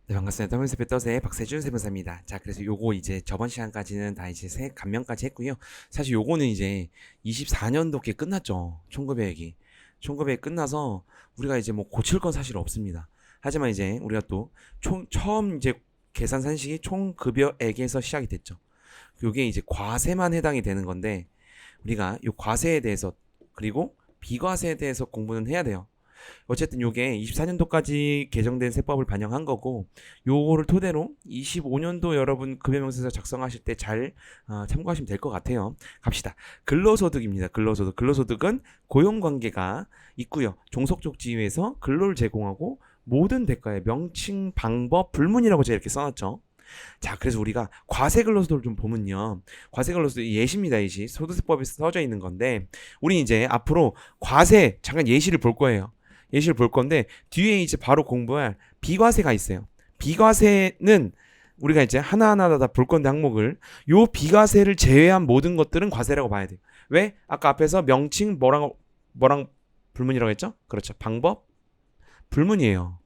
네, 반갑습니다. 더블유스페 떠세 박세준 세무사입니다. 자, 그래서 요거 이제 저번 시간까지는 다 이제 세 감면까지 했고요. 사실 요거는 이제 24년도께 끝났죠. 총급여액이. 총급여액 끝나서 우리가 이제 뭐 고칠 건 사실 없습니다. 하지만 이제 우리가 또 처음 이제 계산 산식이 총급여액에서 시작이 됐죠. 요게 이제 과세만 해당이 되는 건데 우리가 요 과세에 대해서 그리고 비과세에 대해서 공부는 해야 돼요. 어쨌든 요게 24년도까지 개정된 세법을 반영한 거고 요거를 토대로 25년도 여러분 급여명세서 작성하실 때 잘 참고하시면 될 것 같아요. 갑시다. 근로소득입니다. 근로소득. 근로소득은 고용관계가 있고요. 종속족지에서 근로를 제공하고 모든 대가의 명칭, 방법, 불문이라고 제가 이렇게 써놨죠. 자, 그래서 우리가 과세 근로소득을 좀 보면요. 과세 근로소득 예시입니다. 예시. 소득세법에 써져 있는 건데 우리 이제 앞으로 과세 잠깐 예시를 볼 거예요. 예시를 볼 건데 뒤에 이제 바로 공부할 비과세가 있어요. 비과세는 우리가 이제 하나하나 다 볼 건데 항목을 요 비과세를 제외한 모든 것들은 과세라고 봐야 돼요. 왜? 아까 앞에서 명칭 뭐랑 불문이라고 했죠? 그렇죠. 방법 불문이에요.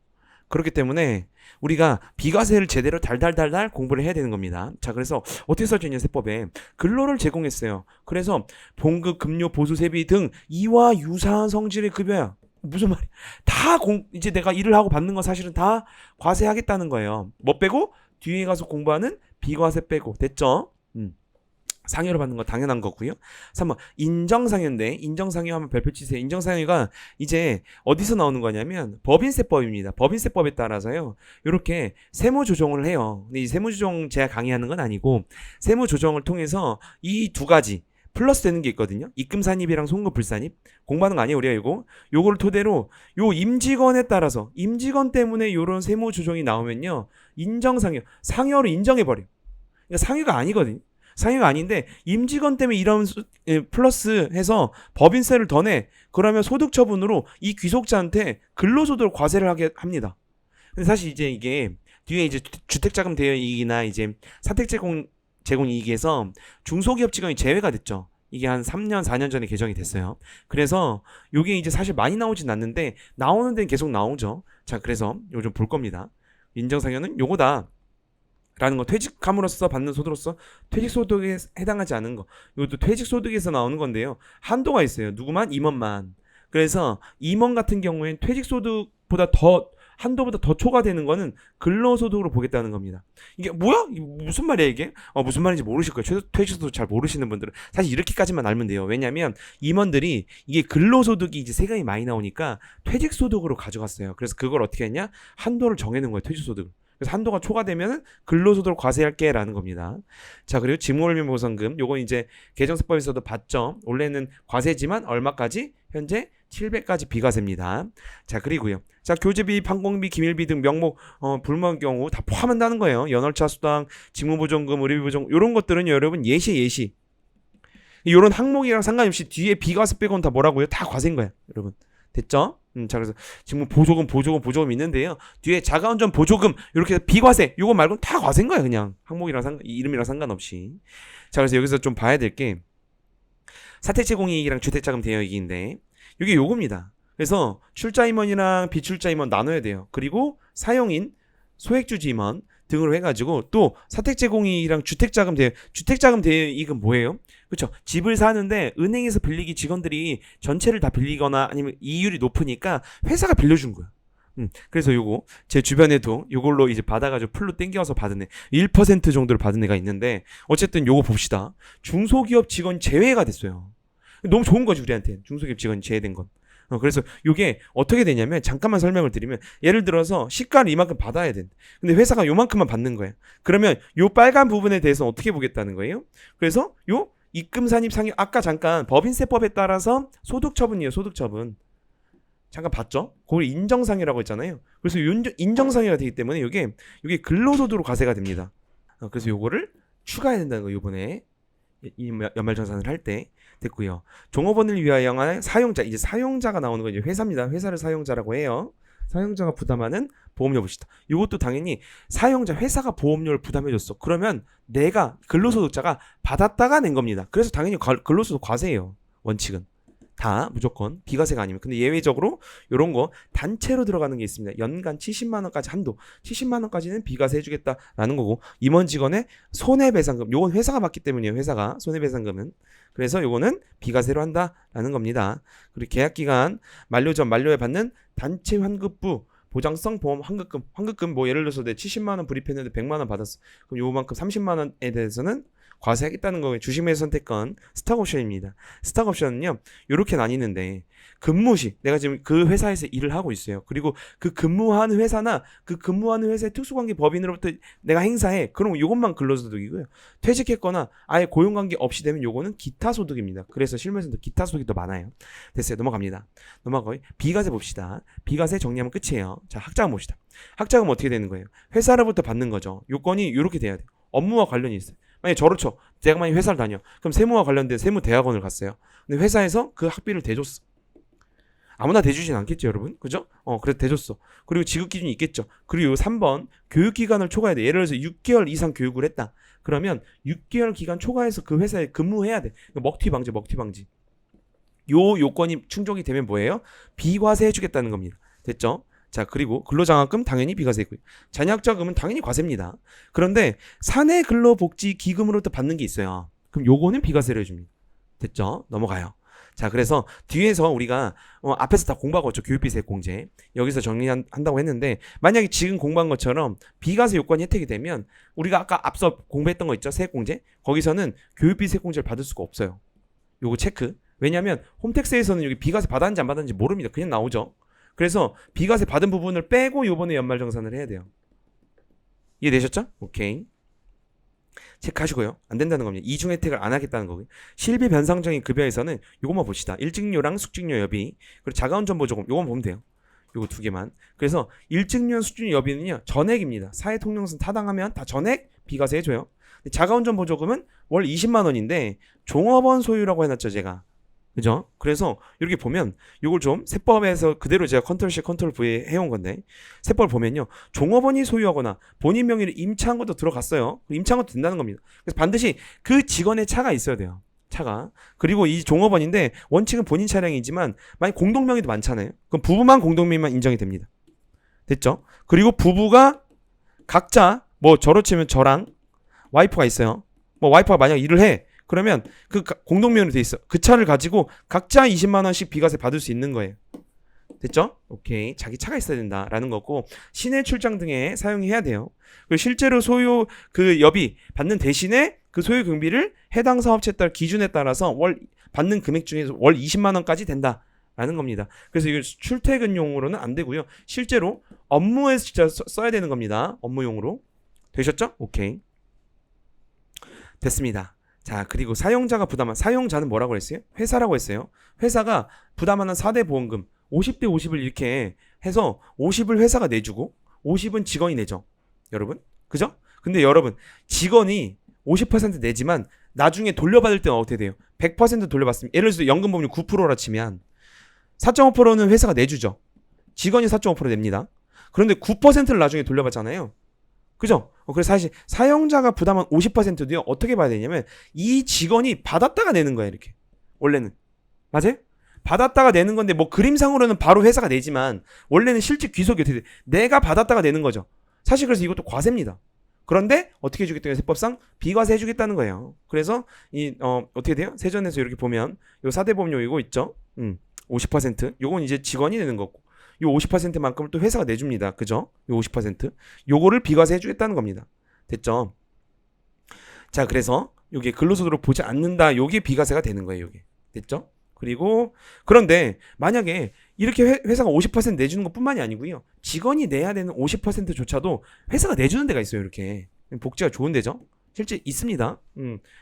그렇기 때문에 우리가 비과세를 제대로 달달달달 공부를 해야 되는 겁니다. 자, 그래서 어떻게 써져 있냐 세법에 근로를 제공했어요. 그래서 봉급, 급료, 보수, 세비 등 이와 유사한 성질의 급여야. 무슨 말이야? 이제 내가 일을 하고 받는 건 사실은 다 과세하겠다는 거예요. 뭐 빼고 뒤에 가서 공부하는 비과세 빼고 됐죠? 상여로 받는 거 당연한 거고요. 3번 인정상여인데 인정상여 하면 별표 치세요. 인정상여가 이제 어디서 나오는 거냐면 법인세법입니다. 법인세법에 따라서요. 이렇게 세무조정을 해요. 근데 이 세무조정 제가 강의하는 건 아니고 세무조정을 통해서 이 두 가지 플러스 되는 게 있거든요. 입금산입이랑 송금불산입 공부하는 거 아니에요. 우리가 요거를 토대로 요 임직원에 따라서 임직원 때문에 요런 세무조정이 나오면요. 인정상여 상여로 인정해버려. 그러니까 상여가 아니거든요. 상여가 아닌데 임직원 때문에 이런 플러스 해서 법인세를 더 내. 그러면 소득 처분으로 이 귀속자한테 근로소득을 과세를 하게 합니다. 근데 사실 이제 이게 뒤에 이제 주택자금 대여이익이나 이제 사택제공 이익에서 중소기업 직원이 제외가 됐죠. 이게 한 3년, 4년 전에 개정이 됐어요. 그래서 요게 이제 사실 많이 나오진 않는데 나오는 데는 계속 나오죠. 자, 그래서 요즘 볼 겁니다. 인정상여는 요거다. 라는 거 퇴직함으로써 받는 소득으로서 퇴직소득에 해당하지 않은 거 이것도 퇴직소득에서 나오는 건데요 한도가 있어요 누구만 임원만 그래서 임원 같은 경우엔 퇴직소득보다 더 한도보다 더 초과되는 거는 근로소득으로 보겠다는 겁니다 이게 뭐야? 무슨 말이야 이게? 무슨 말인지 모르실 거예요 퇴직소득 잘 모르시는 분들은 사실 이렇게까지만 알면 돼요 왜냐면 임원들이 이게 근로소득이 이제 세금이 많이 나오니까 퇴직소득으로 가져갔어요 그래서 그걸 어떻게 했냐 한도를 정해놓은 거예요 퇴직소득을 그래서 한도가 초과되면 근로소득을 과세할게라는 겁니다. 자, 그리고 직무월명보상금 요건 이제 개정세법에서도 봤죠. 원래는 과세지만 얼마까지? 현재 700까지 비과세입니다. 자, 그리고요. 자, 교재비, 판공비, 기밀비 등 명목 불문한 경우 다 포함한다는 거예요. 연월차 수당, 직무보정금, 의료비보정 이런 것들은 여러분 예시. 이런 항목이랑 상관없이 뒤에 비과세 빼고는 다 뭐라고요? 다 과세인 거야, 여러분. 됐죠? 자, 그래서 지금 보조금 있는데요. 뒤에 자가운전 보조금, 이렇게 비과세, 요거 말고는 다 과세인 거야, 그냥. 이름이랑 상관없이. 자, 그래서 여기서 좀 봐야 될 게, 사택제공이익이랑 주택자금 대여이익인데, 이게 요겁니다. 그래서 출자임원이랑 비출자임원 나눠야 돼요. 그리고 사용인, 소액주지 임원 등으로 해가지고 또 사택제공이익이랑 주택자금 대여이익은 뭐예요? 그렇죠. 집을 사는데 은행에서 빌리기 직원들이 전체를 다 빌리거나 아니면 이율이 높으니까 회사가 빌려준 거야. 그래서 요거 제 주변에도 요걸로 이제 받아가지고 풀로 땡겨서 받은 애 1% 정도를 받은 애가 있는데 어쨌든 요거 봅시다. 중소기업 직원 제외가 됐어요. 너무 좋은 거지 우리한테 중소기업 직원이 제외된 건. 그래서 이게 어떻게 되냐면 잠깐만 설명을 드리면 예를 들어서 시가를 이만큼 받아야 돼. 근데 회사가 요만큼만 받는 거예요. 그러면 요 빨간 부분에 대해서 어떻게 보겠다는 거예요? 그래서 요 입금산입 상여 아까 잠깐 법인세법에 따라서 소득처분이에요. 소득처분. 잠깐 봤죠? 그걸 인정상여라고 했잖아요. 그래서 인정상여가 되기 때문에 이게 근로소득으로 과세가 됩니다. 그래서 요거를 추가해야 된다는 거예요. 요번에 이 연말정산을 할 때 됐고요. 종업원을 위하여한 사용자 이제 사용자가 나오는 건 이제 회사입니다. 회사를 사용자라고 해요. 사용자가 부담하는 보험료 부시다. 이것도 당연히 사용자 회사가 보험료를 부담해줬어. 그러면 내가 근로소득자가 받았다가 낸 겁니다. 그래서 당연히 근로소득 과세예요. 원칙은 다 무조건 비과세가 아니면. 근데 예외적으로 요런 거 단체로 들어가는 게 있습니다. 연간 70만 원까지 한도. 70만 원까지는 비과세 해주겠다라는 거고, 임원 직원의 손해배상금, 요건 회사가 받기 때문이에요. 회사가 손해배상금은. 그래서 요거는 비과세로 한다라는 겁니다. 그리고 계약기간 만료 전 만료에 받는 단체 환급부 보장성 보험 환급금 뭐 예를 들어서 내 70만 원 불입했는데 100만 원 받았어. 그럼 요만큼 30만 원에 대해서는 과세하겠다는 거예요. 주식매수 선택권 스탁옵션입니다. 스탁옵션은요, 요렇게 나뉘는데, 근무 시 내가 지금 그 회사에서 일을 하고 있어요. 그리고 그 근무하는 회사나 그 근무하는 회사의 특수관계 법인으로부터 내가 행사해. 그럼 요것만 근로소득이고요. 퇴직했거나 아예 고용관계 없이 되면 요거는 기타 소득입니다. 그래서 실무에서도 기타 소득이 더 많아요. 됐어요. 넘어갑니다. 넘어가고요. 비과세 봅시다. 비과세 정리하면 끝이에요. 자, 학자금 봅시다. 학자금 어떻게 되는 거예요? 회사로부터 받는 거죠. 요건이 요렇게 돼야 돼요. 업무와 관련이 있어요. 만약에 저로 쳐. 제가 만약에 회사를 다녀. 그럼 세무와 관련된 세무대학원을 갔어요. 근데 회사에서 그 학비를 대줬어. 아무나 대주진 않겠죠, 여러분? 그죠? 그래서 대줬어. 그리고 지급 기준이 있겠죠. 그리고 3번, 교육기간을 초과해야 돼. 예를 들어서 6개월 이상 교육을 했다. 그러면 6개월 기간 초과해서 그 회사에 근무해야 돼. 먹튀 방지. 요 요건이 충족이 되면 뭐예요? 비과세 해주겠다는 겁니다. 됐죠? 자, 그리고 근로장학금 당연히 비과세고요. 잔여학자금은 당연히 과세입니다. 그런데 사내 근로복지기금으로부터 받는 게 있어요. 그럼 요거는 비과세를 해줍니다. 됐죠? 넘어가요. 자, 그래서 뒤에서 우리가 앞에서 다 공부하고 있죠. 교육비 세액공제. 여기서 정리한다고 했는데, 만약에 지금 공부한 것처럼 비과세 요건이 혜택이 되면 우리가 아까 앞서 공부했던 거 있죠. 세액공제. 거기서는 교육비 세액공제를 받을 수가 없어요. 요거 체크. 왜냐하면 홈택스에서는 여기 비과세 받았는지 안 받았는지 모릅니다. 그냥 나오죠. 그래서 비과세 받은 부분을 빼고 요번에 연말정산을 해야 돼요. 이해되셨죠? 오케이. 체크하시고요. 안 된다는 겁니다. 이중 혜택을 안 하겠다는 거고요. 실비 변상적인 급여에서는 요것만 봅시다. 일직료랑 숙직료 여비, 그리고 자가운전보조금 요건 보면 돼요. 요거 두 개만. 그래서 일직료 숙직료 여비는요, 전액입니다. 사회통념성 타당하면 다 전액 비과세 해줘요. 자가운전보조금은 월 20만 원인데 종업원 소유라고 해놨죠, 제가. 그죠? 그래서 이렇게 보면 이걸 좀 세법에서 그대로 제가 컨트롤 C 컨트롤 V 해온 건데, 세법을 보면요, 종업원이 소유하거나 본인 명의로 임차한 것도 들어갔어요. 임차한 것도 된다는 겁니다. 그래서 반드시 그 직원의 차가 있어야 돼요. 차가. 그리고 이 종업원인데 원칙은 본인 차량이지만 만약 공동명의도 많잖아요. 그럼 부부만 공동명의만 인정이 됩니다. 됐죠? 그리고 부부가 각자 뭐 저로 치면 저랑 와이프가 있어요. 뭐 와이프가 만약 일을 해. 그러면 그 공동명의로 돼 있어. 그 차를 가지고 각자 20만 원씩 비과세 받을 수 있는 거예요. 됐죠? 오케이. 자기 차가 있어야 된다라는 거고, 시내 출장 등에 사용해야 돼요. 그리고 실제로 소유 그 여비 받는 대신에 그 소유 경비를 해당 사업체에 따라 기준에 따라서 월 받는 금액 중에서 월 20만 원까지 된다라는 겁니다. 그래서 이거 출퇴근용으로는 안 되고요. 실제로 업무에서 진짜 써야 되는 겁니다. 업무용으로. 되셨죠? 오케이. 됐습니다. 자, 그리고 사용자가 부담한, 사용자는 뭐라고 했어요? 회사라고 했어요. 회사가 부담하는 4대 보험금 50대 50을 이렇게 해서 50을 회사가 내주고 50은 직원이 내죠. 여러분, 그죠? 근데 여러분, 직원이 50% 내지만 나중에 돌려받을 때는 어떻게 돼요? 100% 돌려받습니다. 예를 들어서 연금보험료 9%라 치면 4.5%는 회사가 내주죠. 직원이 4.5% 냅니다. 그런데 9%를 나중에 돌려받잖아요. 그죠? 그래서 사실 사용자가 부담한 50%도요, 어떻게 봐야 되냐면 이 직원이 받았다가 내는 거예요. 이렇게 원래는. 맞아요? 받았다가 내는 건데 뭐 그림상으로는 바로 회사가 내지만 원래는 실제 귀속이 어떻게 돼? 내가 받았다가 내는 거죠. 사실 그래서 이것도 과세입니다. 그런데 어떻게 해주겠다는 세법상 비과세 해주겠다는 거예요. 그래서 이 어떻게 돼요? 세전에서 이렇게 보면 요 4대 보험료 이거 있죠? 50%. 요건 이제 직원이 내는 거고, 요 50%만큼을 또 회사가 내줍니다. 그죠? 요 50%. 요거를 비과세 해주겠다는 겁니다. 됐죠? 자, 그래서 요게 근로소득으로 보지 않는다. 요게 비과세가 되는 거예요. 요게. 됐죠? 그리고 그런데 만약에 이렇게 회사가 50% 내주는 것 뿐만이 아니고요, 직원이 내야 되는 50%조차도 회사가 내주는 데가 있어요. 이렇게 복지가 좋은 데죠. 실제 있습니다.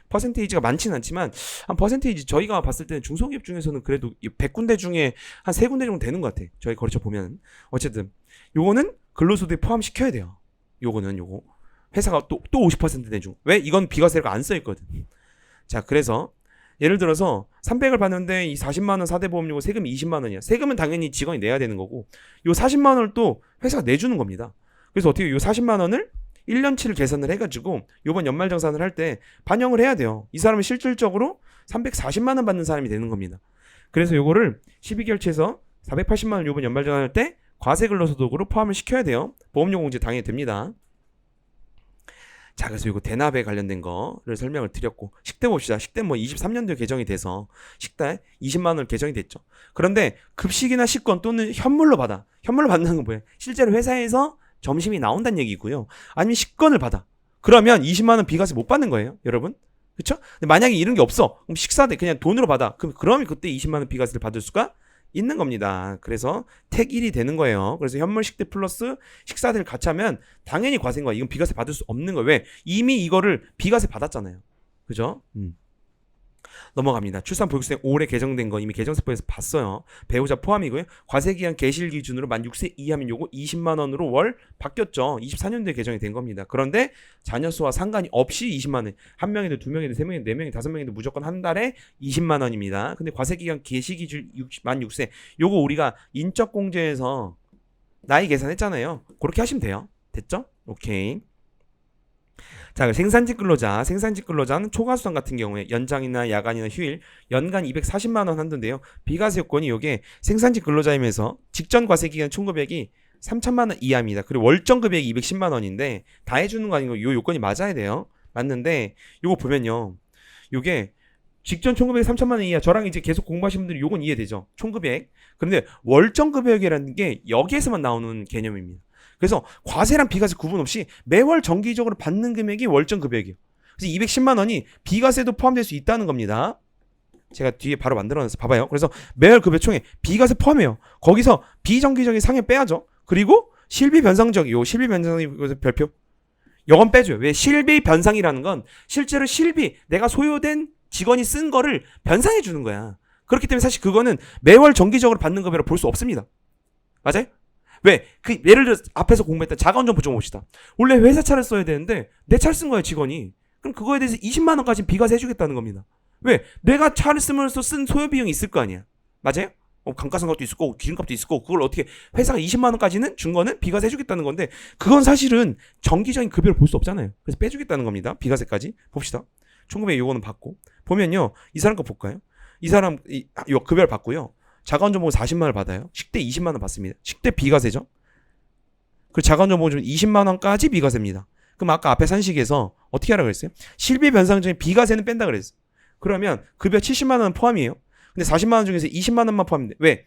퍼센테이지가 많지는 않지만 한 퍼센테이지 저희가 봤을 때는 중소기업 중에서는 그래도 100군데 중에 한 3군데 정도 되는 것 같아. 저희 거르쳐 보면. 어쨌든 요거는 근로소득에 포함시켜야 돼요. 요거는 요거 회사가 또 50% 내주고. 왜? 이건 비과세가 안 써있거든. 자, 그래서 예를 들어서 300을 받는데 이 40만 원 4대 보험료고 세금이 20만 원이야. 세금은 당연히 직원이 내야 되는 거고, 요 40만 원을 또 회사가 내주는 겁니다. 그래서 어떻게 요 40만 원을 1년치를 계산을 해가지고 요번 연말정산을 할 때 반영을 해야 돼요. 이 사람은 실질적으로 340만 원 받는 사람이 되는 겁니다. 그래서 요거를 12개월치에서 480만 원 요번 연말정산할 때 과세 근로소득으로 포함을 시켜야 돼요. 보험료 공제 당연히 됩니다. 자, 그래서 이거 대납에 관련된 거를 설명을 드렸고, 식대 봅시다. 식대 뭐 23년도에 개정이 돼서 식대 20만 원 개정이 됐죠. 그런데 급식이나 식권 또는 현물로 받아. 현물로 받는 건 뭐예요? 실제로 회사에서 점심이 나온다는 얘기고요. 아니면 식권을 받아. 그러면 20만 원 비과세 못 받는 거예요, 여러분. 그렇죠? 근데 만약에 이런 게 없어. 그럼 식사대 그냥 돈으로 받아. 그러면 그때 20만 원 비과세를 받을 수가 있는 겁니다. 그래서 택 1이 되는 거예요. 그래서 현물 식대 플러스 식사대를 같이 하면 당연히 과세인 거야. 이건 비과세 받을 수 없는 거예요. 왜? 이미 이거를 비과세 받았잖아요. 그죠? 넘어갑니다. 출산보육세 올해 개정된 거 이미 개정세법에서 봤어요. 배우자 포함이고요. 과세기한 개시일 기준으로 만 6세 이하면 요거 20만 원으로 월 바뀌었죠. 24년도에 개정이 된 겁니다. 그런데 자녀 수와 상관이 없이 20만 원. 한 명이든 두 명이든 세 명이든 네 명이든 다섯 명이든 무조건 한 달에 20만 원입니다. 근데 과세기간 개시 기준 만 6세. 요거 우리가 인적공제에서 나이 계산했잖아요. 그렇게 하시면 돼요. 됐죠? 오케이. 자, 생산직 근로자는 초과수당 같은 경우에 연장이나 야간이나 휴일 연간 240만 원 한도인데요. 비과세 요건이 요게 생산직 근로자이면서 직전 과세 기간 총 금액이 3천만 원 이하입니다. 그리고 월정 금액이 210만 원인데 다 해주는 거 아니고 요 요건이 맞아야 돼요. 맞는데 요거 보면요. 요게 직전 총금액 3천만 원 이하. 저랑 이제 계속 공부하시는 분들이 요건 이해되죠. 총금액. 그런데 월정 금액이라는 게 여기에서만 나오는 개념입니다. 그래서 과세랑 비과세 구분 없이 매월 정기적으로 받는 금액이 월정 금액이에요. 그래서 210만 원이 비과세도 포함될 수 있다는 겁니다. 제가 뒤에 바로 만들어놨어요. 봐봐요. 그래서 매월 급여 총액 비과세 포함해요. 거기서 비정기적인 상해 빼야죠. 그리고 실비 변상적 실비 변상의 별표 요건 빼줘요. 왜? 실비 변상이라는 건 실제로 실비 내가 소요된 직원이 쓴 거를 변상해 주는 거야. 그렇기 때문에 사실 그거는 매월 정기적으로 받는 급여로 볼 수 없습니다. 맞아요? 왜? 예를 들어 앞에서 공부했던 자가운전 보증 봅시다. 원래 회사 차를 써야 되는데 내 차를 쓴 거야 직원이. 그럼 그거에 대해서 20만 원까지 비과세 해주겠다는 겁니다. 왜? 내가 차를 쓰면서 쓴 소요 비용이 있을 거 아니야. 맞아요? 감가상각도 있을 거고 기름값도 있을 거고 그걸 어떻게 회사가 20만 원까지는 준 거는 비과세 해주겠다는 건데 그건 사실은 정기적인 급여를 볼 수 없잖아요. 그래서 빼주겠다는 겁니다. 비과세까지 봅시다. 총금액 요거는 받고 보면요. 이 사람 거 볼까요? 이 사람 요 급여를 받고요. 자가운전 보험 40만 원을 받아요. 식대 20만 원 받습니다. 식대 비과세죠. 그 자가운전 보험 20만 원까지 비과세입니다. 그럼 아까 앞에 산식에서 어떻게 하라고 그랬어요? 실비 변상 중에 비과세는 뺀다 그랬어. 그러면 급여 70만 원은 포함이에요. 근데 40만 원 중에서 20만 원만 포함돼. 왜?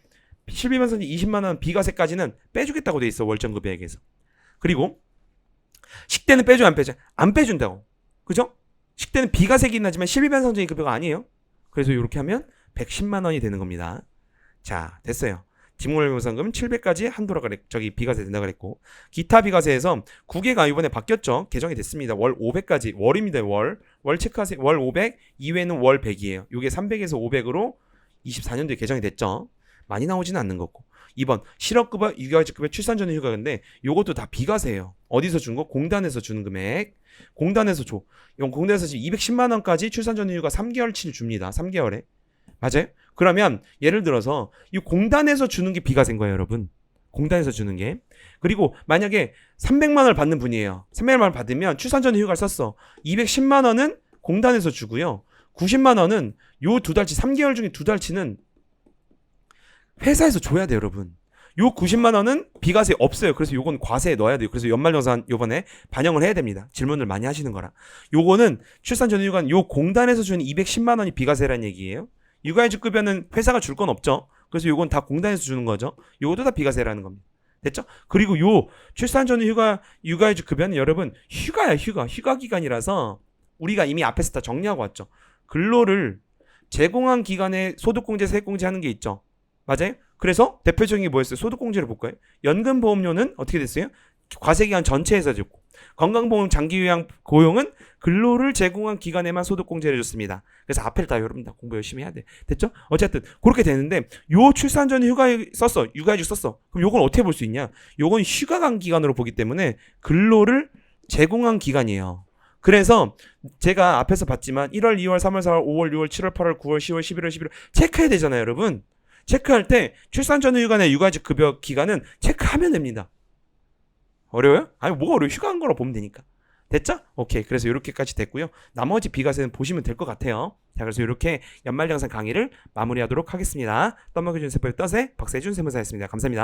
실비 변상 중 20만 원 비과세까지는 빼주겠다고 돼 있어. 월정 급여액에서. 그리고 식대는 빼줘 안 빼줘? 안 빼준다고. 그죠? 식대는 비과세긴 하지만 실비 변상적인 급여가 아니에요. 그래서 이렇게 하면 110만 원이 되는 겁니다. 자, 됐어요. 직무월명상금 700까지 한도라 비과세 된다 그랬고 기타 비과세에서 9개가 이번에 바뀌었죠. 개정이 됐습니다. 월 500까지 월입니다. 월 체크하세요. 월 500 이외에는 월 100이에요. 이게 300에서 500으로 24년도에 개정이 됐죠. 많이 나오지는 않는 거고 2번 실업급여 육아휴직급여 출산 전후 휴가인데 요것도 다 비과세예요. 어디서 준 거? 공단에서 주는 금액. 공단에서 줘. 이건 공단에서 지금 210만 원까지 출산 전후 휴가 3개월치를 줍니다. 3개월에. 맞아요? 그러면 예를 들어서 이 공단에서 주는 게 비과세인 거예요, 여러분. 공단에서 주는 게. 그리고 만약에 300만 원을 받는 분이에요. 300만 원을 받으면 출산 전후 휴가를 썼어. 210만 원은 공단에서 주고요. 90만 원은 요 두 달치 3개월 중에 두 달치는 회사에서 줘야 돼요, 여러분. 요 90만 원은 비과세 없어요. 그래서 요건 과세에 넣어야 돼요. 그래서 연말정산 요번에 반영을 해야 됩니다. 질문을 많이 하시는 거라. 요거는 출산 전후 휴가 요 공단에서 주는 210만 원이 비과세라는 얘기예요. 육아휴직급여는 회사가 줄 건 없죠. 그래서 요건 다 공단에서 주는 거죠. 요것도 다 비과세라는 겁니다. 됐죠? 그리고 요 출산 전후 육아휴직급여는 여러분 휴가야 휴가 기간이라서 우리가 이미 앞에서 다 정리하고 왔죠. 근로를 제공한 기간에 소득공제 세액공제 하는 게 있죠. 맞아요? 그래서 대표적인 게 뭐였어요? 소득공제를 볼까요? 연금보험료는 어떻게 됐어요? 과세기간 전체에서 줬고 건강보험 장기요양 고용은 근로를 제공한 기간에만 소득공제를 해줬습니다. 그래서 앞에를 다 여러분 다 공부 열심히 해야 돼. 됐죠? 어쨌든 그렇게 되는데 요 출산 전 휴가휴직 썼어. 그럼 요건 어떻게 볼 수 있냐? 요건 휴가간 기간으로 보기 때문에 근로를 제공한 기간이에요. 그래서 제가 앞에서 봤지만 1월, 2월, 3월, 4월, 5월, 6월, 7월, 8월, 9월, 10월, 11월, 11월 체크해야 되잖아요, 여러분. 체크할 때 출산 전후 휴가나 육아휴직 급여 기간은 체크하면 됩니다. 어려워요? 아니 뭐가 어려워? 휴가한 거로 보면 되니까. 됐죠? 오케이. 그래서 이렇게까지 됐고요. 나머지 비과세는 보시면 될 것 같아요. 자, 그래서 이렇게 연말정산 강의를 마무리하도록 하겠습니다. 떠먹여준 세법의 떠세 박세준 세무사였습니다. 감사합니다.